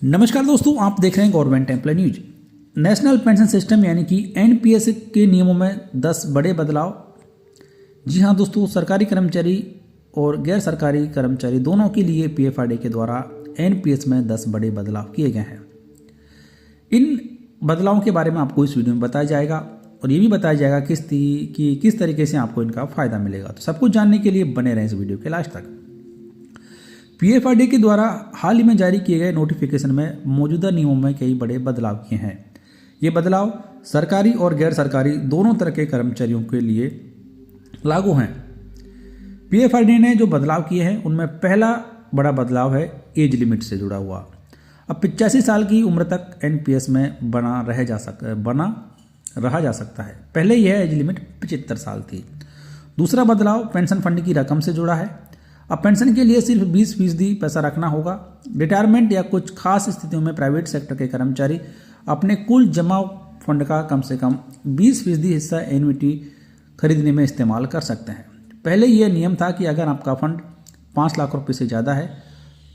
नमस्कार दोस्तों, आप देख रहे हैं government employ news. National pension system यानी कि एनपीएस के नियमों में 10 बड़े बदलाव। जी हां दोस्तों, सरकारी कर्मचारी और गैर सरकारी कर्मचारी दोनों के लिए पीएफआरडीए के द्वारा एनपीएस में 10 बड़े बदलाव किए गए हैं। इन बदलावों के बारे में आपको इस वीडियो में बताया जाएगा और ये भी बताया जाएगा किस तरीके से आपको इनका फायदा मिलेगा। तो सब कुछ जानने के लिए बने रहें इस वीडियो के लास्ट तक। पीएफआरडीए के द्वारा हाल ही में जारी किए गए नोटिफिकेशन में मौजूदा नियमों में कई बड़े बदलाव किए हैं। ये बदलाव सरकारी और गैर सरकारी दोनों तरह के कर्मचारियों के लिए लागू हैं। पीएफआरडीए ने जो बदलाव किए हैं उनमें पहला बड़ा बदलाव है एज लिमिट से जुड़ा हुआ। अब 85 साल की उम्र तक एनपीएस में बना रहा जा सकता है। पहले यह एज लिमिट 75 साल थी। दूसरा बदलाव पेंशन फंड की रकम से जुड़ा है। अब पेंशन के लिए सिर्फ 20% पैसा रखना होगा। रिटायरमेंट या कुछ खास स्थितियों में प्राइवेट सेक्टर के कर्मचारी अपने कुल जमा फंड का कम से कम 20% हिस्सा एन्युटी खरीदने में इस्तेमाल कर सकते हैं। पहले यह नियम था कि अगर आपका फंड 5 लाख रुपए से ज़्यादा है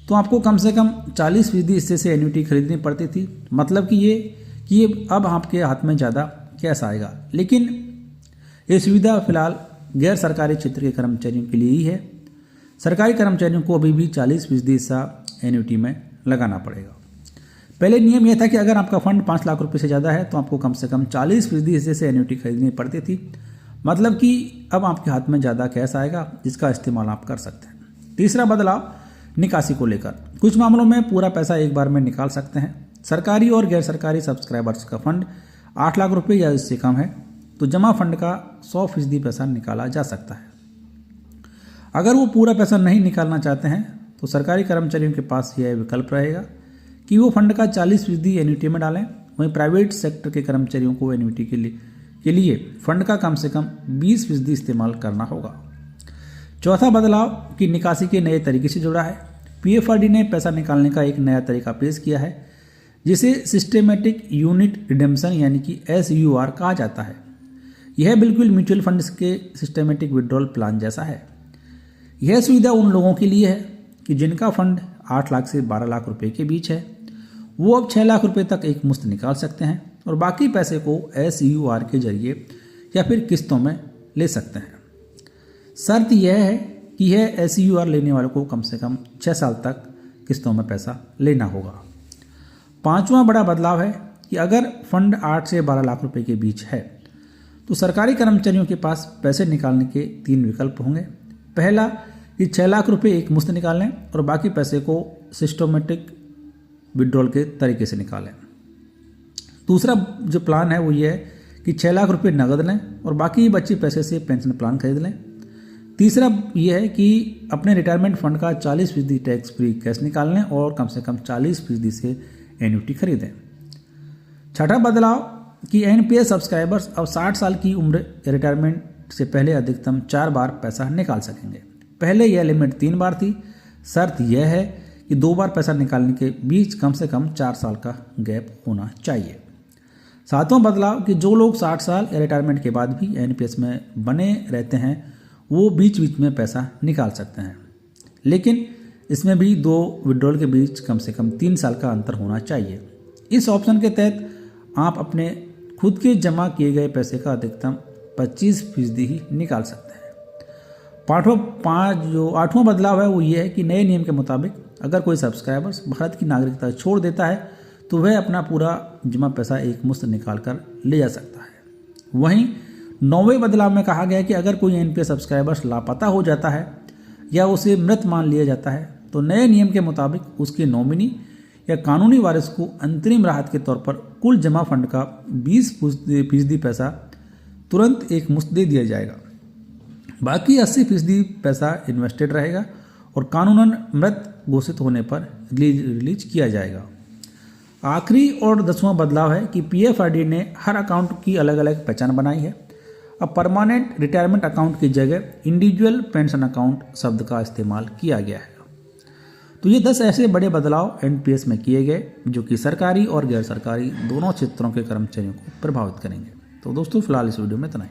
तो आपको कम से कम 40% हिस्से से एन्युटी खरीदनी पड़ती थी। मतलब कि ये अब आपके हाथ में ज़्यादा कैश आएगा। लेकिन ये सुविधा फिलहाल गैर सरकारी क्षेत्र के कर्मचारियों के लिए ही है। सरकारी कर्मचारियों को अभी भी 40% हिस्सा एन्युटी में लगाना पड़ेगा। पहले नियम यह था कि अगर आपका फंड 5 लाख रुपए से ज़्यादा है तो आपको कम से कम 40% हिस्से से एन्युटी खरीदनी पड़ती थी। मतलब कि अब आपके हाथ में ज़्यादा कैश आएगा जिसका इस्तेमाल आप कर सकते हैं। तीसरा बदलाव निकासी को लेकर। कुछ मामलों में पूरा पैसा एक बार में निकाल सकते हैं। सरकारी और गैर सरकारी सब्सक्राइबर्स का फंड 8 लाख रुपये या इससे कम है तो जमा फंड का 100% पैसा निकाला जा सकता है। अगर वो पूरा पैसा नहीं निकालना चाहते हैं तो सरकारी कर्मचारियों के पास यह विकल्प रहेगा कि वो फंड का 40% एन्युटी में डालें। वहीं प्राइवेट सेक्टर के कर्मचारियों को एन्युटी के लिए फंड का कम से कम 20% इस्तेमाल करना होगा। चौथा बदलाव की निकासी के नए तरीके से जुड़ा है। पीएफआरडीए ने पैसा निकालने का एक नया तरीका पेश किया है जिसे सिस्टेमेटिक यूनिट रिडेम्पशन यानी कि SUR कहा जाता है। यह बिल्कुल म्यूचुअल फंड्स के सिस्टेमेटिक विड्रॉल प्लान जैसा है। यह सुविधा उन लोगों के लिए है कि जिनका फंड 8 लाख से 12 लाख रुपए के बीच है। वो अब 6 लाख रुपए तक एक मुश्त निकाल सकते हैं और बाकी पैसे को SUR के जरिए या फिर किस्तों में ले सकते हैं। शर्त यह है कि यह SUR लेने वालों को कम से कम 6 साल तक किस्तों में पैसा लेना होगा। पांचवा बड़ा बदलाव है कि अगर फंड 8 से 12 लाख रुपए के बीच है तो सरकारी कर्मचारियों के पास पैसे निकालने के 3 विकल्प होंगे। पहला कि 6 लाख रुपए एक मुश्त निकालें और बाकी पैसे को सिस्टमेटिक विड्रॉल के तरीके से निकालें। दूसरा जो प्लान है वो ये है कि 6 लाख रुपए नगद लें और बाकी बचे पैसे से पेंशन प्लान खरीद लें। तीसरा ये है कि अपने रिटायरमेंट फंड का 40% टैक्स फ्री कैश निकाल लें और कम से कम 40% से एन्युटी खरीदें। छठा बदलाव कि एनपीएस सब्सक्राइबर्स अब 60 साल की उम्र रिटायरमेंट से पहले अधिकतम 4 बार पैसा निकाल सकेंगे। पहले यह लिमिट 3 बार थी। शर्त यह है कि 2 बार पैसा निकालने के बीच कम से कम 4 साल का गैप होना चाहिए। सातवां बदलाव कि जो लोग 60 साल या रिटायरमेंट के बाद भी एनपीएस में बने रहते हैं वो बीच बीच में पैसा निकाल सकते हैं। लेकिन इसमें भी 2 विड्रॉल के बीच कम से कम 3 साल का अंतर होना चाहिए। इस ऑप्शन के तहत आप अपने खुद के जमा किए गए पैसे का अधिकतम 25% ही निकाल सकते हैं। आठवां बदलाव है वो ये है कि नए नियम के मुताबिक अगर कोई सब्सक्राइबर्स भारत की नागरिकता छोड़ देता है तो वह अपना पूरा जमा पैसा एक मुश्त निकाल कर ले जा सकता है। वहीं 9वें बदलाव में कहा गया है कि अगर कोई एनपीएस सब्सक्राइबर्स लापता हो जाता है या उसे मृत मान लिया जाता है तो नए नियम के मुताबिक उसके नॉमिनी या कानूनी वारिस को अंतरिम राहत के तौर पर कुल जमा फंड का 20% पैसा तुरंत एक मुश्त दे दिया जाएगा। बाकी 80% पैसा इन्वेस्टेड रहेगा और कानूनन मृत घोषित होने पर रिलीज किया जाएगा। आखिरी और 10वां बदलाव है कि पीएफआरडीए ने हर अकाउंट की अलग अलग पहचान बनाई है। अब परमानेंट रिटायरमेंट अकाउंट की जगह इंडिविजुअल पेंशन अकाउंट शब्द का इस्तेमाल किया गया है। तो ये 10 ऐसे बड़े बदलाव एनपीएस में किए गए जो कि सरकारी और गैर सरकारी दोनों क्षेत्रों के कर्मचारियों को प्रभावित करेंगे। तो दोस्तों फिलहाल इस वीडियो में इतना ही।